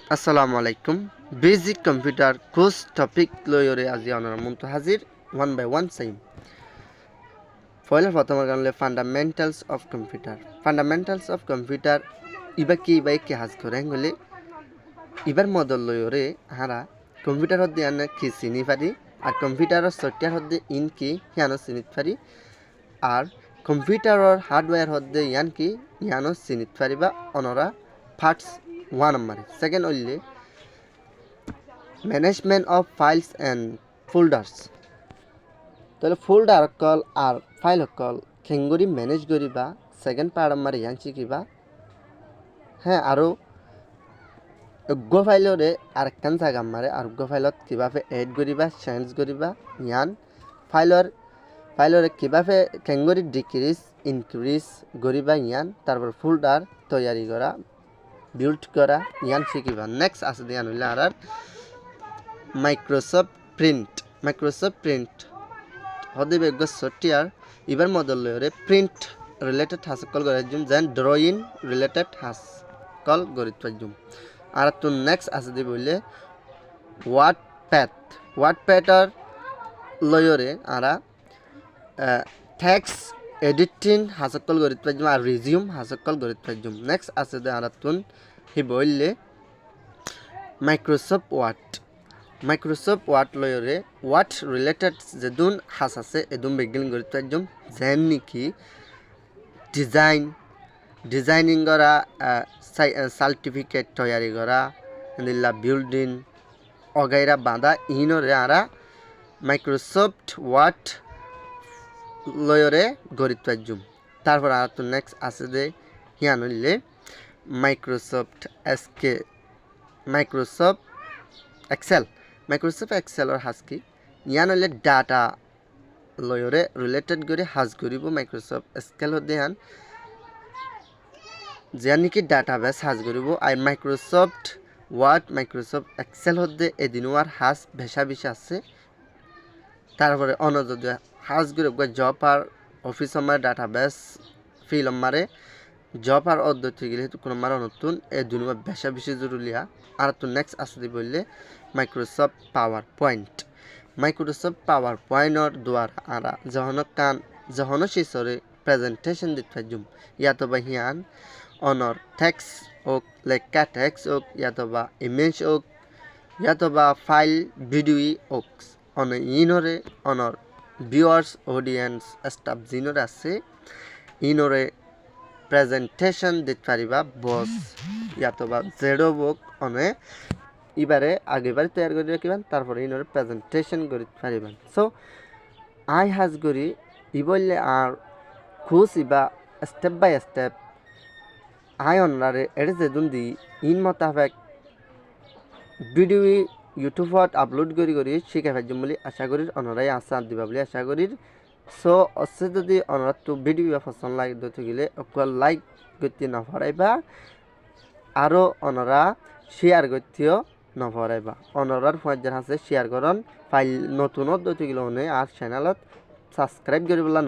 আসসালামু আলাইকুম basic computer course topic লয়রে আজি অনার মন্ত হাজির ওয়ান বাই ওয়ান সাইম প্রথম গানলে ফান্ডামেন্টালস অফ কম্পিউটার ইবা কি হাজ করে হলে ইবার মদল লয়রে হারা কম্পিউটার হদ্দে আনে কি চিনি পারি আর কম্পিউটারের সফটওয়্যার হদ্দে ইন কি হিয়ানো চিনিত পারি আর কম্পিউটারের হার্ডওয়্যার হদ্দে ইয়ান কি ইয়ানো চিনিত পারিবা অনরা পার্টস 1 নম্বরে সেকেন্ড হইলে management of files and folders তাহলে ফোল্ডার কল আর ফাইল কল খেঙ্গুরি ম্যানেজ করিবা সেকেন্ড পার্ট আমার ইয়ান শিখিবা হ্যাঁ আরও উগ্র ফাইলরে আরেকখান জায়গা মারে আর উগ্র ফাইলত কীভাবে এড করিবা চেঞ্জ করিবা ইয়ান ফাইলরে কীভাবে খেঙ্গুরি ডিক্রিজ ইনক্রিজ করিবা ইয়ান তারপর ফোল্ডার তৈরি করা বিল্ড করা ইয়ান শিখিবা নেক্সট আছে দিয়ান হইলে আর মাইক্রোসফট প্রিন্ট হদে বেগ সফটওয়্যার ইবার মডেল লয়রে প্রিন্ট রিলেটেড হাস কল করে জুম যেন ড্রয়িং রিলেটেড হাস কল গরিত পাজুম আর তো নেক্সট আছে দি বললে ওয়ার্ডপ্যাডর লয়রে আরা টেক্সট এডিটিং হাসকল গরিত পাজুম আর রিজিউম হাসকল গরিত পাজুম নেক্সট আছে দে আর তুন হি বললে মাইক্রোসফট ওয়ার্ড লয়রে ওয়ার্ড রিলেটেড যেদুন হাস আছে এদুন বেগিন গরিত পাজুম যেন নিকি ডিজাইনিং করা সার্টিফিকেট তৈরি করা নিলা বিল্ডিং অগাইরা বাঁধা ইনরে আরা মাইক্রোসফট ওয়ার্ড লয়রে গরিত পাজুম তারপর আর তো নেক্সট আছে যে হিয়ান হইলে মাইক্রোসফট এক্সেলর হাজ কি ইয়ান হইলে ডাটা লয়রে রিলেটেড করে হাজ করিব মাইক্রোসফট এক্সেল দেহান যেন নাকি ডাটাবেস হাজ করিব আর মাইক্রোসফট ওয়ার্ড মাইক্রোসফট এক্সেল হদ্দে এদিনও আর হাজ ভেসা আছে তারপরে অন্য যদি হাজ করিব জব আর অফিস আমার ডাটাবেস ফিল আমারে জব আর অধ্যক্ষ গেলে কোনো মারা নতুন এই দুনিয়া ভেসা জরুরিয়া আর তো নেক্সট আসতে বললে মাইক্রোসফট পাওয়ার পয়েন্টর দ্বারা আরা যখন শিশরে প্রেজেন্টেশন দিতে পারজুম ইয়াতো বা হিয়ান অনর টেক্সট হোক লেখা টেক্সট হোক ইয়াতো বা ইমেজ হোক ইয়াতো বা ফাইল ভিডিও হোক ইনরে অনর ভিউয়ার্স অডিয়েন্স স্টাফ জিনরে আছে ইনরে প্রেজেন্টেশন দিতে পারিবা বস ইয়াতো বা জেডো বুক অনে এবারে আগেবারে তৈরি করে রাখিবেন তারপরে ইনরে প্রেজেন্টেশন করিতে পারিবেন সো আই হাজ করি ই বললে আর খুশ ইবা স্টেপ বাই স্টেপ আই অনারে এর যেদুন দি ইন মোতাবেক ভিডিও ইউটিউবত আপলোড করি শিখে ফেলছুম বলে আশা করি অনরাই আশা দিবা বলে আশা করি সো অসে যদি অনরা তো ভিডিও পছন্দ লাগে দিতে গেলে অকল লাইক করতে নভরাইবা আরও অনরা শেয়ার করতেও নভরাইবা অনরার ফয়ের আছে শেয়ার করন ফাইল নতুনত দিতে গেলে আর চ্যানেলত সাবস্ক্রাইব করিবলা